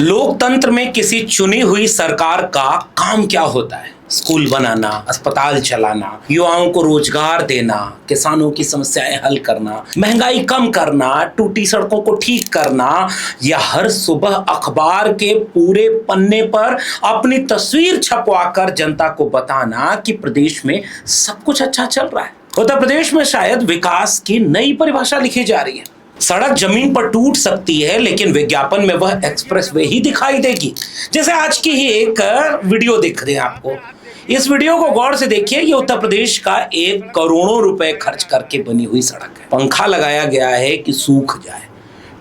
लोकतंत्र में किसी चुनी हुई सरकार का काम क्या होता है? स्कूल बनाना, अस्पताल चलाना, युवाओं को रोजगार देना, किसानों की समस्याएं हल करना, महंगाई कम करना, टूटी सड़कों को ठीक करना, या हर सुबह अखबार के पूरे पन्ने पर अपनी तस्वीर छपवाकर जनता को बताना कि प्रदेश में सब कुछ अच्छा चल रहा है। उत्तर प्रदेश में शायद विकास की नई परिभाषा लिखी जा रही है। सड़क जमीन पर टूट सकती है, लेकिन विज्ञापन में वह एक्सप्रेसवे ही दिखाई देगी। जैसे आज की ही एक वीडियो दिख रही है आपको। इस वीडियो को गौर से देखिए। ये उत्तर प्रदेश का 1 करोड़ों रुपए खर्च करके बनी हुई सड़क है। पंखा लगाया गया है कि सूख जाए,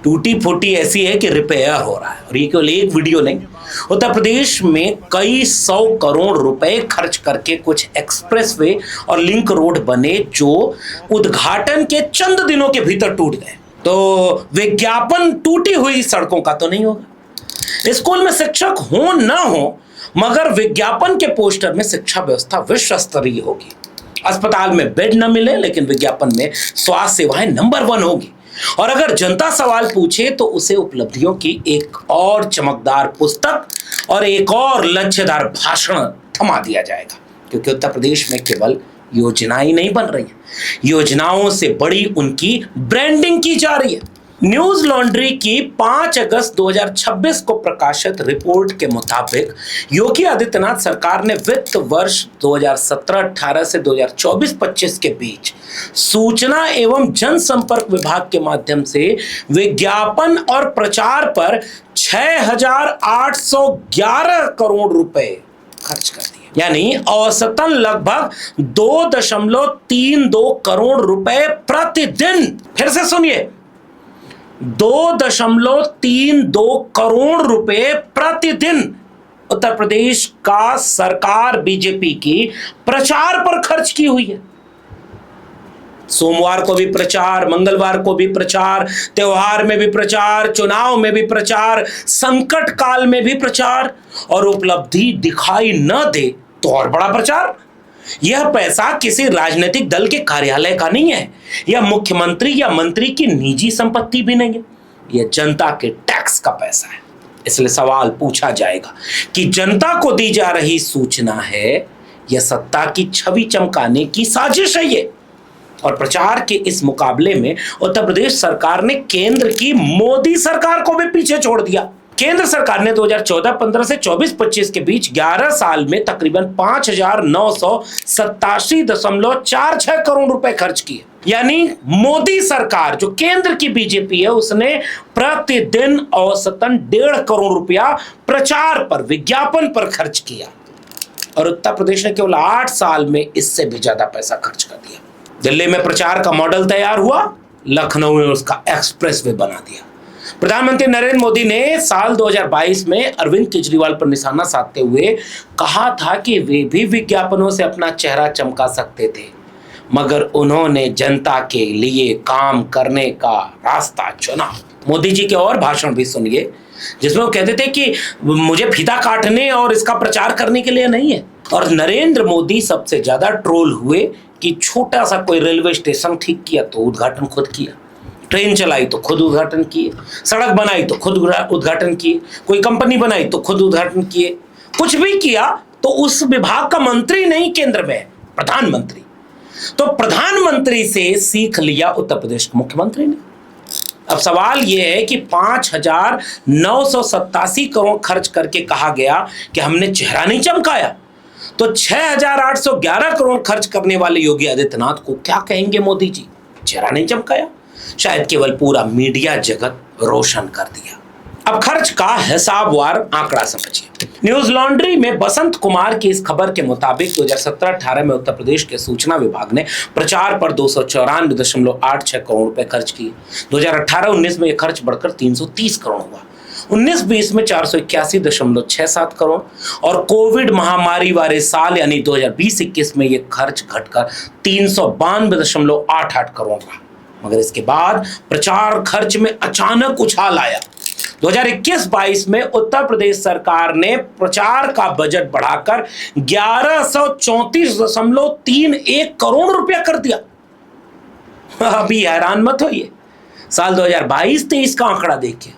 टूटी फूटी ऐसी है कि रिपेयर हो रहा है। और ये केवल एक वीडियो नहीं, उत्तर प्रदेश में कई 100 करोड़ रुपए खर्च करके कुछ एक्सप्रेसवे और लिंक रोड बने जो उद्घाटन के चंद दिनों के भीतर टूट गए। तो विज्ञापन टूटी हुई सड़कों का तो नहीं होगा। स्कूल में शिक्षक हो ना हो, मगर विज्ञापन के पोस्टर में शिक्षा व्यवस्था विश्व स्तरीय होगी। अस्पताल में बेड न मिले, लेकिन विज्ञापन में स्वास्थ्य सेवाएं नंबर 1 होगी। और अगर जनता सवाल पूछे तो उसे उपलब्धियों की एक और चमकदार पुस्तक और एक और लच्छेदार भाषण थमा दिया जाएगा। क्योंकि उत्तर प्रदेश में केवल योजनाएं नहीं बन रही हैं, योजनाओं से बड़ी उनकी ब्रांडिंग की जा रही है। न्यूज लॉन्ड्री की 5 अगस्त 2026 को प्रकाशित रिपोर्ट के मुताबिक योगी आदित्यनाथ सरकार ने वित्त वर्ष 2017-18 से 2024-25 के बीच सूचना एवं जनसंपर्क विभाग के माध्यम से विज्ञापन और प्रचार पर 6,811 करोड़ रुपए खर्च कर दिए। यानी औसतन लगभग 2.32 करोड़ रुपए प्रतिदिन। फिर से सुनिए, 2.32 करोड़ रुपए प्रतिदिन उत्तर प्रदेश का सरकार बीजेपी की प्रचार पर खर्च की हुई है। सोमवार को भी प्रचार, मंगलवार को भी प्रचार, त्योहार में भी प्रचार, चुनाव में भी प्रचार, संकट काल में भी प्रचार, और उपलब्धि दिखाई न दे तो और बड़ा प्रचार। यह पैसा किसी राजनीतिक दल के कार्यालय का नहीं है, यह मुख्यमंत्री या मंत्री की निजी संपत्ति भी नहीं है, यह जनता के टैक्स का पैसा है। इसलिए सवाल पूछा जाएगा कि जनता को दी जा रही सूचना है यह सत्ता की छवि चमकाने की साजिश है ये। और प्रचार के इस मुकाबले में उत्तर प्रदेश सरकार ने केंद्र की मोदी सरकार को भी पीछे छोड़ दिया। केंद्र सरकार ने 2014-15 से 24-25 के बीच 11 साल में तकरीबन 5,987.46 करोड़ रुपए खर्च किए। यानी मोदी सरकार, जो केंद्र की बीजेपी है, उसने प्रतिदिन औसतन 1.5 करोड़ रुपया प्रचार पर, विज्ञापन पर खर्च किया। और उत्तर प्रदेश ने केवल 8 साल में इससे भी ज्यादा पैसा खर्च कर दिया। दिल्ली में प्रचार का मॉडल तैयार हुआ, लखनऊ में उसका एक्सप्रेसवे बना दिया। प्रधानमंत्री नरेंद्र मोदी ने साल 2022 में अरविंद केजरीवाल पर निशाना साधते हुए कहा था कि वे भी विज्ञापनों से अपना चेहरा चमका सकते थे, मगर उन्होंने जनता के लिए काम करने का रास्ता चुना। मोदी जी के और भाषण भी सुनिए, जिसमें वो कहते थे कि मुझे फीता काटने और इसका प्रचार करने के लिए नहीं है। और नरेंद्र मोदी सबसे ज्यादा ट्रोल हुए कि छोटा सा कोई रेलवे स्टेशन ठीक किया तो उद्घाटन खुद किया, ट्रेन चलाई तो खुद उद्घाटन किए, सड़क बनाई तो खुद उद्घाटन किए, कोई कंपनी बनाई तो खुद उद्घाटन किए, कुछ भी किया तो उस विभाग का मंत्री नहीं, केंद्र में प्रधानमंत्री। तो प्रधानमंत्री से सीख लिया उत्तर प्रदेश के मुख्यमंत्री ने। अब सवाल यह है कि 5,987 करोड़ खर्च करके कहा गया कि हमने चेहरा नहीं चमकाया, तो 6,811 करोड़ खर्च करने वाले योगी आदित्यनाथ को क्या कहेंगे मोदी जी? चेहरा नहीं चमकाया, शायद केवल पूरा मीडिया जगत रोशन कर दिया। अब खर्च का हिसाबवार आंकड़ा समझिए। न्यूज लॉन्ड्री में बसंत कुमार की इस खबर के मुताबिक 2017-18 में उत्तर प्रदेश के सूचना विभाग ने प्रचार पर 294.86 करोड़ रुपए खर्च किए। 2018-19 में यह खर्च बढ़कर 330 करोड़ हुआ। 19-20 में 481.67 करोड़, और कोविड महामारी वाले साल यानी 2020-21 में यह खर्च घटकर 392.88 करोड़ रहा। मगर इसके बाद प्रचार खर्च में अचानक उछाल आया। 2021-22 में उत्तर प्रदेश सरकार ने प्रचार का बजट बढ़ाकर 1134.31 करोड़ रुपया कर दिया। अभी हैरान मत होइए, साल 2022-23 का आंकड़ा देखिए,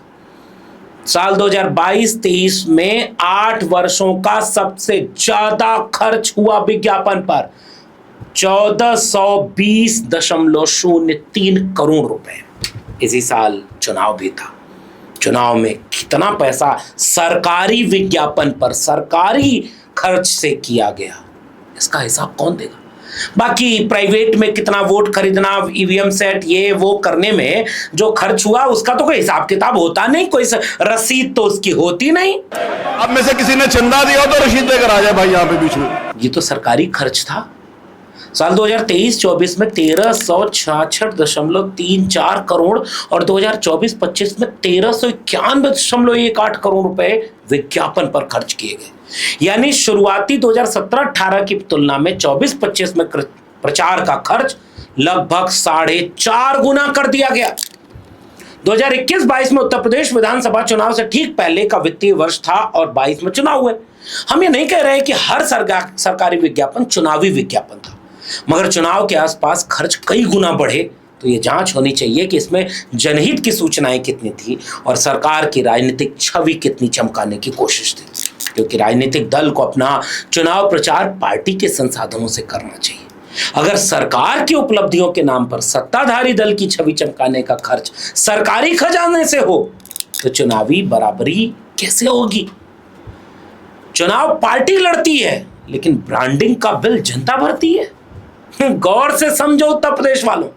साल 2022-23 में 8 वर्षों का सबसे ज्यादा खर्च हुआ विज्ञापन पर 1420.03 करोड़ रुपए। इसी साल चुनाव भी था। चुनाव में कितना पैसा सरकारी विज्ञापन पर, सरकारी खर्च से किया गया, इसका हिसाब कौन देगा? बाकी प्राइवेट में कितना वोट खरीदना, ईवीएम सेट, ये वो करने में जो खर्च हुआ उसका तो कोई हिसाब किताब होता नहीं, कोई रसीद तो उसकी होती नहीं। अब में से किसी ने चंदा दिया तो रसीद लेकर आ जाए भाई यहाँ पे बीच में। ये तो सरकारी खर्च था। साल 2023-24 में 1366.34 करोड़ और 2024-25 में 1391.18 करोड़ रुपए विज्ञापन पर खर्च किए गए। यानी शुरुआती 2017-18 की तुलना में 24-25 में प्रचार का खर्च लगभग 4.5 गुना कर दिया गया। 2021-22 में उत्तर प्रदेश विधानसभा चुनाव से ठीक पहले का वित्तीय वर्ष था और 22 में चुनाव हुए। हम ये नहीं कह रहे कि हर सरकारी विज्ञापन चुनावी विज्ञापन था, मगर चुनाव के आसपास खर्च कई गुना बढ़े तो ये जांच होनी चाहिए कि इसमें जनहित की सूचनाएं कितनी थी और सरकार की राजनीतिक छवि कितनी चमकाने की कोशिश थी, क्योंकि राजनीतिक दल को अपना चुनाव प्रचार पार्टी के संसाधनों से करना चाहिए। अगर सरकार की उपलब्धियों के नाम पर सत्ताधारी दल की छवि चमकाने का खर्च सरकारी खजाने से हो तो चुनावी बराबरी कैसे होगी? चुनाव पार्टी लड़ती है लेकिन ब्रांडिंग का बिल जनता भरती है। गौर से समझो उत्तर प्रदेश वालों,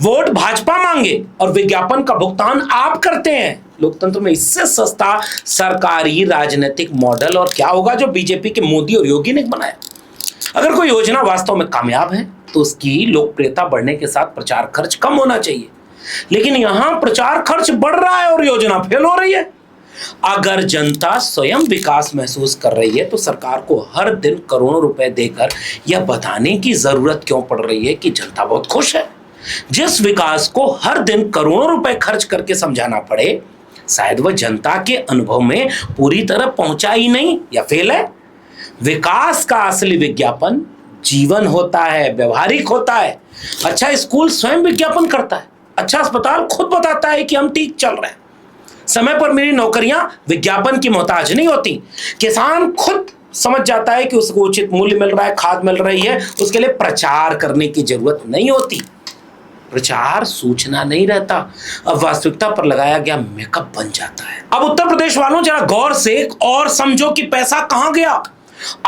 वोट भाजपा मांगे और विज्ञापन का भुगतान आप करते हैं। लोकतंत्र में इससे सस्ता सरकारी राजनीतिक मॉडल और क्या होगा जो बीजेपी के मोदी और योगी ने बनाया। अगर कोई योजना वास्तव में कामयाब है तो उसकी लोकप्रियता बढ़ने के साथ प्रचार खर्च कम होना चाहिए, लेकिन यहां प्रचार खर्च बढ़ रहा है और योजना फेल हो रही है। अगर जनता स्वयं विकास महसूस कर रही है तो सरकार को हर दिन करोड़ों रुपए देकर यह बताने की जरूरत क्यों पड़ रही है कि जनता बहुत खुश है? जिस विकास को हर दिन करोड़ों रुपए खर्च करके समझाना पड़े, शायद वह जनता के अनुभव में पूरी तरह पहुंचा ही नहीं या फेल है। विकास का असली विज्ञापन जीवन होता है, व्यवहारिक होता है। अच्छा स्कूल स्वयं विज्ञापन करता है, अच्छा अस्पताल खुद बताता है कि हम ठीक चल रहे हैं, समय पर मेरी नौकरियां विज्ञापन की मोहताज नहीं होती, किसान खुद समझ जाता है कि उसको उचित मूल्य मिल रहा है, खाद मिल रही है, उसके लिए प्रचार करने की जरूरत नहीं होती। प्रचार सूचना नहीं रहता, अब वास्तविकता पर लगाया गया मेकअप बन जाता है। अब उत्तर प्रदेश वालों जरा गौर से और समझो कि पैसा कहां गया।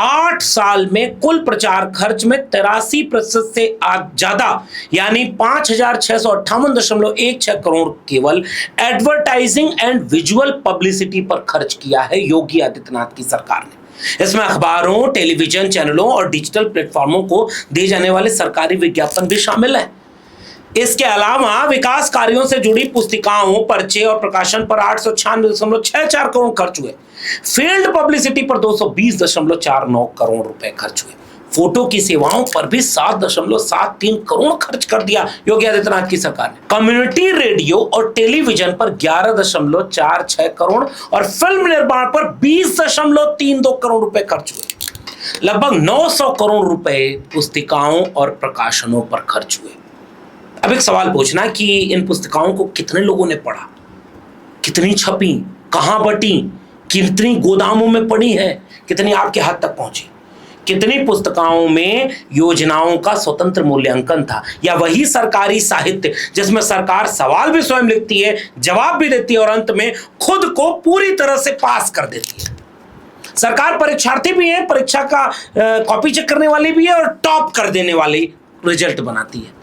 8 साल में कुल प्रचार खर्च में 83% से ज्यादा यानी 5,658.16 करोड़ केवल एडवर्टाइजिंग एंड विजुअल पब्लिसिटी पर खर्च किया है योगी आदित्यनाथ की सरकार ने। इसमें अखबारों, टेलीविजन चैनलों और डिजिटल प्लेटफॉर्मों को दिए जाने वाले सरकारी विज्ञापन भी शामिल है। इसके अलावा विकास कार्यों से जुड़ी पुस्तिकाओं, पर्चे और प्रकाशन पर 896.64 करोड़ खर्च हुए। फील्ड पब्लिसिटी पर 220.49 करोड़ रुपए खर्च हुए। फोटो की सेवाओं पर भी 7.73 करोड़ खर्च कर दिया योगी आदित्यनाथ की सरकार ने। कम्युनिटी रेडियो और टेलीविजन पर 11.46 करोड़ और फिल्म निर्माण पर 20.32 करोड़ रुपए खर्च हुए। लगभग 900 करोड़ रुपए पुस्तिकाओं और प्रकाशनों पर खर्च हुए। अब एक सवाल पूछना कि इन पुस्तिकाओं को कितने लोगों ने पढ़ा, कितनी छपी, कहां बटी, कितनी गोदामों में पड़ी है, कितनी आपके हाथ तक पहुंची, कितनी पुस्तिकाओं में योजनाओं का स्वतंत्र मूल्यांकन था, या वही सरकारी साहित्य जिसमें सरकार सवाल भी स्वयं लिखती है, जवाब भी देती है और अंत में खुद को पूरी तरह से पास कर देती है। सरकार परीक्षार्थी भी है, परीक्षा का कॉपी चेक करने वाली भी है और टॉप कर देने वाली रिजल्ट बनाती है।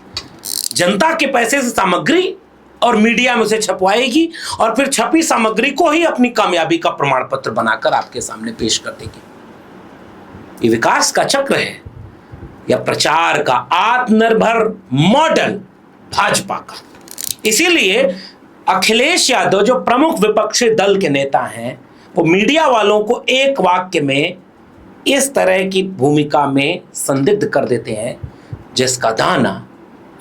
जनता के पैसे से सामग्री और मीडिया में उसे छपवाएगी और फिर छपी सामग्री को ही अपनी कामयाबी का प्रमाण पत्र बनाकर आपके सामने पेश कर देगी। ये विकास का चक्र है या प्रचार का आत्मनिर्भर मॉडल भाजपा का? इसीलिए अखिलेश यादव जो प्रमुख विपक्षी दल के नेता हैं, वो मीडिया वालों को एक वाक्य में इस तरह की भूमिका में संदिग्ध कर देते हैं, जिसका दाना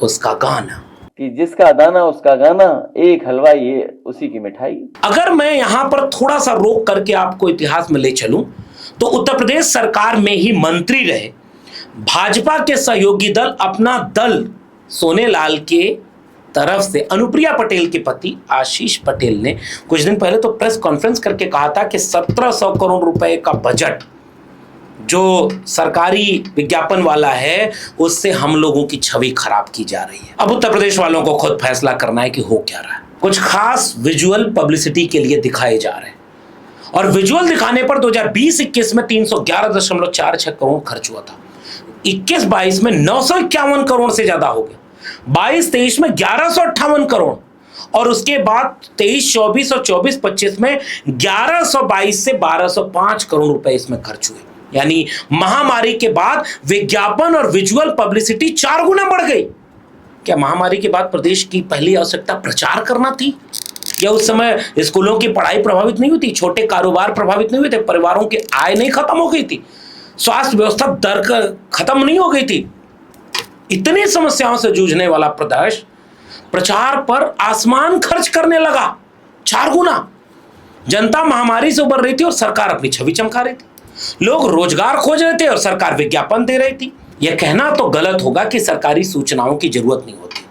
उसका गाना, कि जिसका दाना उसका गाना, एक हलवाई है उसी की मिठाई। अगर मैं यहां पर थोड़ा सा रोक करके आपको इतिहास में ले चलूं तो उत्तर प्रदेश सरकार में ही मंत्री रहे भाजपा के सहयोगी दल अपना दल सोनेलाल के तरफ से अनुप्रिया पटेल के पति आशीष पटेल ने कुछ दिन पहले तो प्रेस कॉन्फ्रेंस करके कहा था कि 1700 करोड़ रुपए का बजट जो सरकारी विज्ञापन वाला है उससे हम लोगों की छवि खराब की जा रही है। अब उत्तर प्रदेश वालों को खुद फैसला करना है कि हो क्या रहा है। कुछ खास विजुअल पब्लिसिटी के लिए दिखाए जा रहे हैं और विजुअल दिखाने पर 2020-21 में 311.46 करोड़ खर्च हुआ था। 21-22 में 951 करोड़ से ज्यादा हो गया। 22-23 में 1158 करोड़ और उसके बाद 23-24 और 24-25 में 1122 से 1205 करोड़ रुपए इसमें खर्च हुए। यानी महामारी के बाद विज्ञापन और विजुअल पब्लिसिटी 4 गुना बढ़ गई। क्या महामारी के बाद प्रदेश की पहली आवश्यकता प्रचार करना थी? या उस समय स्कूलों की पढ़ाई प्रभावित नहीं हुई थी, छोटे कारोबार प्रभावित नहीं हुए थे, परिवारों की आय नहीं खत्म हो गई थी, स्वास्थ्य व्यवस्था दर खत्म नहीं हो गई थी? इतनी समस्याओं से जूझने वाला प्रदेश प्रचार पर आसमान खर्च करने लगा, 4 गुना। जनता महामारी से उबर रही थी और सरकार अपनी छवि चमका रही थी। लोग रोजगार खोज रहे थे और सरकार विज्ञापन दे रही थी। यह कहना तो गलत होगा कि सरकारी सूचनाओं की जरूरत नहीं होती।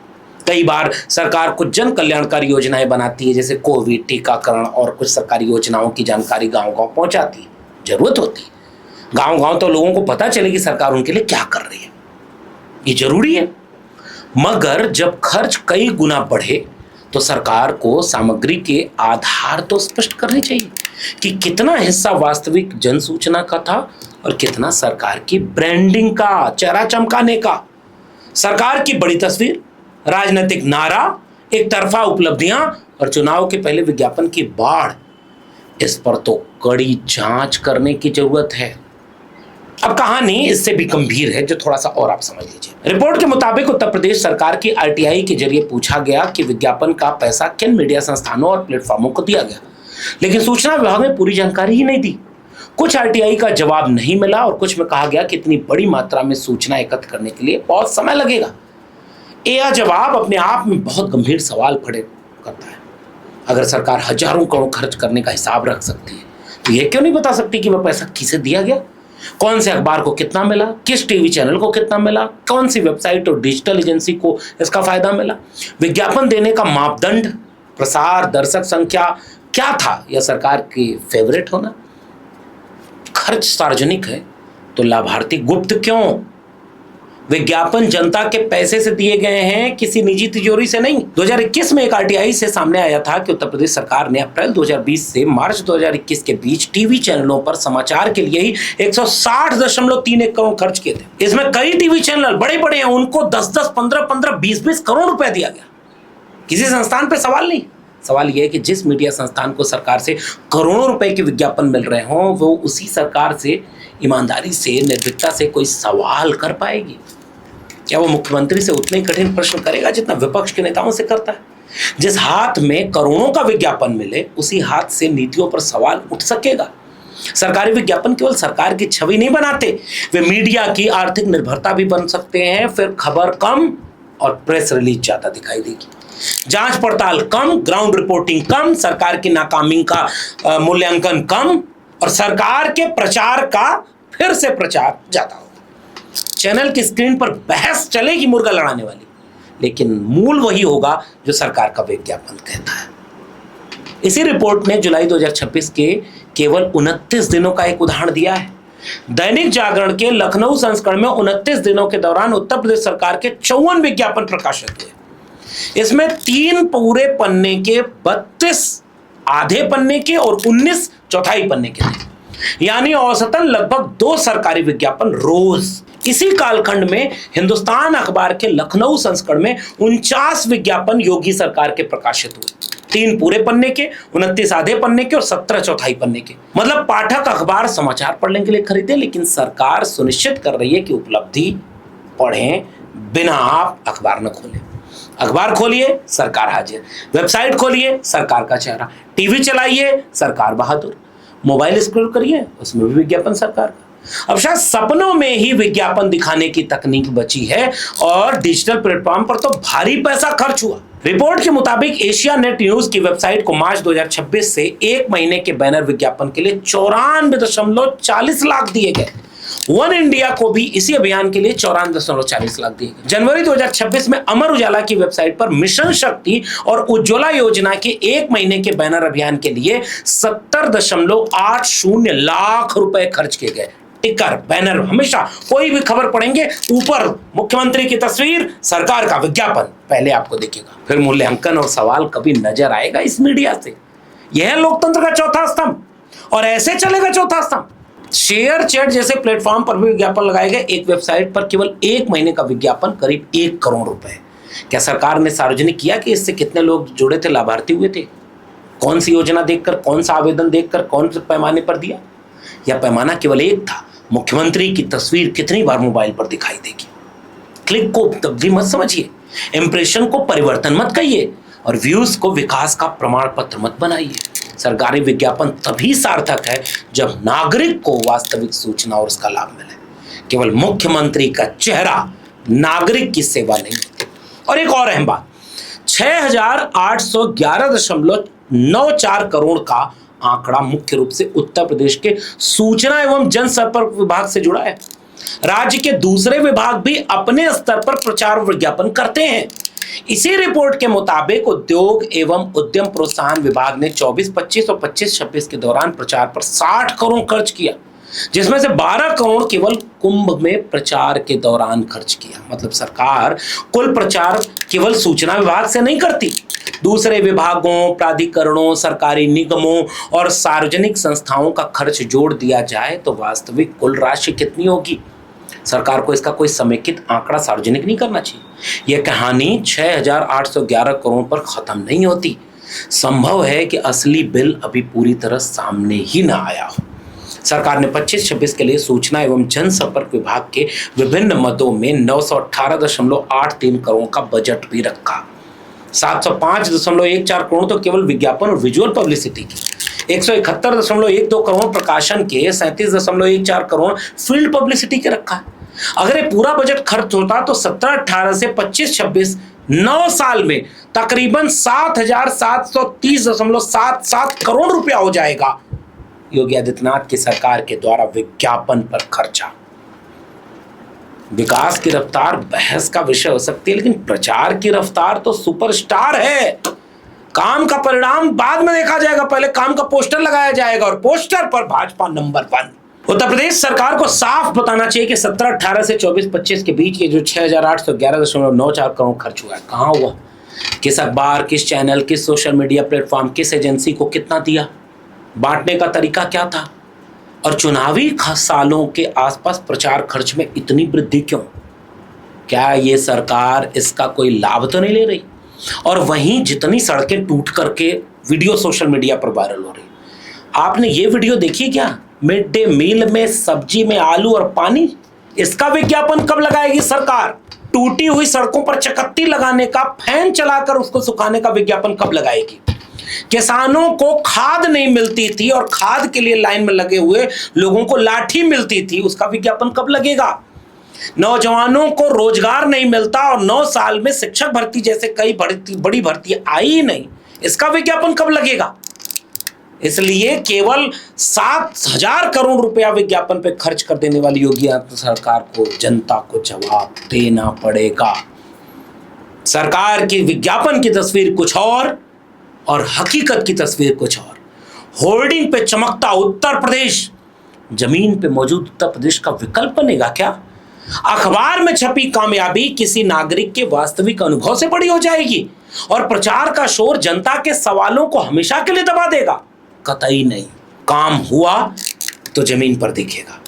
कई बार सरकार कुछ जन कल्याणकारी योजनाएं बनाती है, जैसे कोविड टीकाकरण, और कुछ सरकारी योजनाओं की जानकारी गांव-गांव पहुंचाती है। जरूरत होती है, गांव-गांव तो लोगों को पता चले कि सरकार उनके लिए क्या कर रही है, ये जरूरी है। मगर जब खर्च कई गुना बढ़े तो सरकार को सामग्री के आधार तो स्पष्ट करने चाहिए कि कितना हिस्सा वास्तविक जन सूचना का था और कितना सरकार की ब्रांडिंग का, चेहरा चमकाने का। सरकार की बड़ी तस्वीर, राजनीतिक नारा, एक तरफा उपलब्धियां और चुनाव के पहले विज्ञापन की बाढ़, इस पर तो कड़ी जांच करने की जरूरत है। अब कहानी इससे भी गंभीर है, जो थोड़ा सा और आप समझ लीजिए। रिपोर्ट के मुताबिक उत्तर प्रदेश सरकार की आरटीआई के जरिए पूछा गया कि विज्ञापन का पैसा किन मीडिया संस्थानों और प्लेटफॉर्मों को दिया गया, लेकिन सूचना विभाग ने पूरी जानकारी ही नहीं दी। कुछ आरटीआई का जवाब नहीं मिला और कुछ में कहा गया कि इतनी बड़ी मात्रा में सूचना एकत्र करने के लिए बहुत समय लगेगा। यह जवाब अपने आप में बहुत गंभीर सवाल खड़े करता है। अगर सरकार हजारों करोड़ खर्च करने का हिसाब रख सकती है तो यह क्यों नहीं बता सकती कि वह पैसा किसे दिया गया, कौन से अखबार को कितना मिला, किस टीवी चैनल को कितना मिला, कौन सी वेबसाइट और डिजिटल एजेंसी को इसका फायदा मिला। विज्ञापन देने का मापदंड, प्रसार, दर्शक संख्या क्या था, या सरकार की फेवरेट होना? खर्च सार्वजनिक है तो लाभार्थी गुप्त क्यों? विज्ञापन जनता के पैसे से दिए गए हैं, किसी निजी तिजोरी से नहीं। 2021 में एक आरटीआई से सामने आया था कि उत्तर प्रदेश सरकार ने अप्रैल 2020 से मार्च 2021 के बीच टीवी चैनलों पर समाचार के लिए ही 160.31 करोड़ खर्च किए थे। इसमें कई टीवी चैनल बड़े बड़े हैं, उनको 10-10, 15-15, 20-20 करोड़ रुपए दिया गया। किसी संस्थान पर सवाल नहीं। सवाल यह है कि जिस मीडिया संस्थान को सरकार से करोड़ों रुपए के विज्ञापन मिल रहे हों, वो उसी सरकार से ईमानदारी से, निर्भीकता से कोई सवाल कर पाएगी? क्या वो मुख्यमंत्री से उतने कठिन प्रश्न करेगा जितना विपक्ष के नेताओं से करता है? जिस हाथ में करोड़ों का विज्ञापन मिले, उसी हाथ से नीतियों पर सवाल उठ सकेगा। सरकारी विज्ञापन केवल सरकार की छवि नहीं बनाते, वे मीडिया की आर्थिक निर्भरता भी बन सकते हैं। फिर खबर कम और प्रेस रिलीज ज्यादा दिखाई देगी, जांच पड़ताल कम, ग्राउंड रिपोर्टिंग कम, सरकार की नाकामी का मूल्यांकन कम और सरकार के प्रचार का फिर से प्रचार ज्यादा होगा। चैनल की स्क्रीन पर बहस चलेगी मुर्गा लड़ाने वाली, लेकिन मूल वही होगा जो सरकार का विज्ञापन कहता है। इसी रिपोर्ट ने जुलाई 2026 के केवल 29 दिनों का एक उदाहरण दिया है। दैनिक जागरण के लखनऊ संस्करण में 29 दिनों के दौरान उत्तर प्रदेश सरकार के 54 विज्ञापन प्रकाशित हुए। इसमें 3 पूरे पन्ने के, 32 आधे पन्ने के और 19 चौथाई पन्ने के थे, यानी औसतन लगभग 2 सरकारी विज्ञापन रोज। इसी कालखंड में हिंदुस्तान अखबार के लखनऊ संस्करण में 49 विज्ञापन योगी सरकार के प्रकाशित हुए, 3 पूरे पन्ने के, 29 आधे पन्ने के और 17 चौथाई पन्ने के। मतलब पाठक अखबार समाचार पढ़ने के लिए खरीदे, लेकिन सरकार सुनिश्चित कर रही है कि उपलब्धि पढ़ें बिना आप अखबार न खोलें। अखबार खोलिए, सरकार हाजिर, वेबसाइट खोलिए, सरकार का चेहरा, टीवी चलाइए, सरकार बहादुर, मोबाइल स्क्रॉल करिए, उसमें भी विज्ञापन सरकार का। अब शायद सपनों में ही विज्ञापन दिखाने की तकनीक बची है और डिजिटल प्लेटफॉर्म पर तो भारी पैसा खर्च हुआ। रिपोर्ट के मुताबिक एशिया नेट न्यूज की वेबसाइट को मार्च 2026 से 1 महीने के बैनर विज्ञापन के लिए 94.40 लाख दिए गए। वन इंडिया को भी इसी अभियान के लिए 94.40 लाख दिए गए। जनवरी 2026 में अमर उजाला की वेबसाइट पर मिशन शक्ति और उज्ज्वला योजना के 1 महीने के बैनर अभियान के लिए 70.80 लाख रुपए खर्च किए गए। टिकर बैनर, हमेशा कोई भी खबर पढ़ेंगे ऊपर मुख्यमंत्री की तस्वीर, सरकार का विज्ञापन पहले आपको दिखेगा, फिर मूल्यांकन और सवाल कभी नजर आएगा इस मीडिया से। यह है लोकतंत्र का चौथा स्तंभ और ऐसे चलेगा चौथा स्तंभ। शेयर चैट जैसे प्लेटफॉर्म पर भी विज्ञापन लगाए गए। एक वेबसाइट पर केवल 1 महीने का विज्ञापन करीब 1 करोड़ रुपए। क्या सरकार ने सार्वजनिक किया कि इससे कितने लोग जुड़े थे, लाभार्थी हुए थे? कौन सी योजना देखकर, कौन सा आवेदन देखकर, कौन से पैमाने पर दिया? या पैमाना केवल एक था, मुख्यमंत्री की तस्वीर कितनी बार मोबाइल पर दिखाई देगी? क्लिक को तब्दीली मत समझिए, इंप्रेशन को परिवर्तन मत कहिए और व्यूज को विकास का प्रमाण पत्र मत बनाइए। सरकारी विज्ञापन तभी सार्थक है जब नागरिक को वास्तविक सूचना और उसका लाभ मिले। केवल मुख्यमंत्री का चेहरा नागरिक की सेवा नहीं होती। और एक और अहम बात, 6,811.94 करोड़ का आंकड़ा मुख्य रूप से उत्तर प्रदेश के सूचना एवं जनसंपर्क विभाग से जुड़ा है। राज्य के दूसरे विभाग भी अपने स्तर पर प्रचार और विज्ञापन करते हैं। इसी रिपोर्ट के मुताबिक उद्योग एवं उद्यम प्रोत्साहन विभाग ने 24-25 और 25-26 के दौरान प्रचार पर 60 करोड़ खर्च किया, जिसमें से 12 करोड़ केवल कुंभ में प्रचार के दौरान खर्च किया। मतलब सरकार कुल प्रचार केवल सूचना विभाग से नहीं करती, दूसरे विभागों, प्राधिकरणों, सरकारी निगमों और सार्वजनिक संस्थाओं का खर्च जोड़ दिया जाए तो वास्तविक कुल राशि कितनी होगी? सरकार को इसका कोई समेकित आंकड़ा सार्वजनिक नहीं करना चाहिए। यह कहानी 6,811 करोड़ पर खत्म नहीं होती। संभव है कि असली बिल अभी पूरी तरह सामने ही ना आया हो। सरकार ने 25-26 के लिए सूचना एवं जनसंपर्क विभाग के विभिन्न मदों में 918.83 करोड़ का बजट भी रखा। 705.14 करोड़ तो केवल विज्ञापन और विजुअल पब्लिसिटी की, 171.12 करोड़ प्रकाशन के, 37.14 करोड़ फील्ड पब्लिसिटी के रखा है। अगर ये पूरा बजट खर्च होता तो 17-18 से 25-26 9 साल में तकरीबन 7,730.77 करोड़ रुपया हो जाएगा योगी आदित्यनाथ की सरकार के द्वारा विज्ञापन पर खर्चा। विकास की रफ्तार बहस का विषय हो सकती है, लेकिन प्रचार की रफ्तार तो सुपरस्टार है। काम का परिणाम बाद में देखा जाएगा, पहले काम का पोस्टर लगाया जाएगा और पोस्टर पर भाजपा नंबर 1। उत्तर प्रदेश सरकार को साफ बताना चाहिए कि 17-18 से 24-25 के बीच के जो 6,811.94 करोड़ खर्च हुआ है, कहाँ हुआ, किस अखबार, किस चैनल, किस सोशल मीडिया प्लेटफॉर्म, किस एजेंसी को कितना दिया, बांटने का तरीका क्या था, और चुनावी सालों के आसपास प्रचार खर्च में इतनी वृद्धि क्यों? क्या ये सरकार इसका कोई लाभ तो नहीं ले रही? और वहीं जितनी सड़कें टूट करके वीडियो सोशल मीडिया पर वायरल हो रही, आपने ये वीडियो देखी क्या? मिड डे मील में सब्जी में आलू और पानी, इसका विज्ञापन कब लगाएगी सरकार? टूटी हुई सड़कों पर चकत्ती लगाने का, फैन चलाकर उसको सुखाने का विज्ञापन कब लगाएगी? किसानों को खाद नहीं मिलती थी और खाद के लिए लाइन में लगे हुए लोगों को लाठी मिलती थी, उसका विज्ञापन कब लगेगा? नौजवानों को रोजगार नहीं मिलता और 9 साल में शिक्षक भर्ती जैसे कई बड़ी भर्ती आई ही नहीं, इसका विज्ञापन कब लगेगा? इसलिए केवल 7,000 करोड़ रुपया विज्ञापन पे खर्च कर देने वाली योगी आदित्यनाथ सरकार को जनता को जवाब देना पड़ेगा। सरकार की विज्ञापन की तस्वीर कुछ और हकीकत की तस्वीर कुछ और। होर्डिंग पे चमकता उत्तर प्रदेश जमीन पे मौजूद उत्तर प्रदेश का विकल्प बनेगा क्या? अखबार में छपी कामयाबी किसी नागरिक के वास्तविक अनुभव से बड़ी हो जाएगी और प्रचार का शोर जनता के सवालों को हमेशा के लिए दबा देगा? कतई नहीं। काम हुआ तो जमीन पर दिखेगा,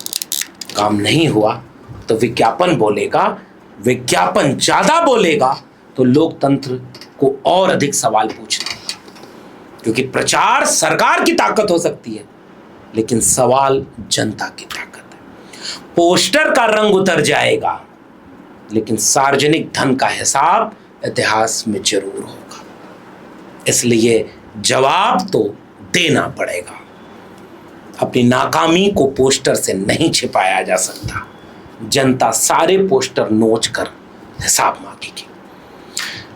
काम नहीं हुआ तो विज्ञापन बोलेगा, विज्ञापन ज्यादा बोलेगा तो लोकतंत्र को और अधिक सवाल पूछना होगा। क्योंकि प्रचार सरकार की ताकत हो सकती है, लेकिन सवाल जनता की ताकत है। पोस्टर का रंग उतर जाएगा, लेकिन सार्वजनिक धन का हिसाब इतिहास में जरूर होगा। इसलिए जवाब तो देना पड़ेगा। अपनी नाकामी को पोस्टर से नहीं छिपाया जा सकता। जनता सारे पोस्टर नोच कर हिसाब मांगेगी।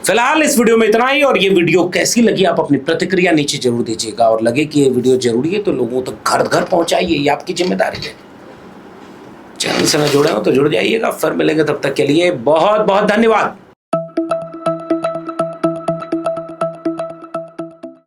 फिलहाल इस वीडियो में इतना ही, और ये वीडियो कैसी लगी आप अपनी प्रतिक्रिया नीचे जरूर दीजिएगा, और लगे कि ये वीडियो जरूरी है तो लोगों तक घर घर पहुंचाइए, ये आपकी जिम्मेदारी है। चैनल से न जुड़े हो तो जुड़ जाइएगा। फिर मिलेंगे, तब तक के लिए बहुत बहुत धन्यवाद।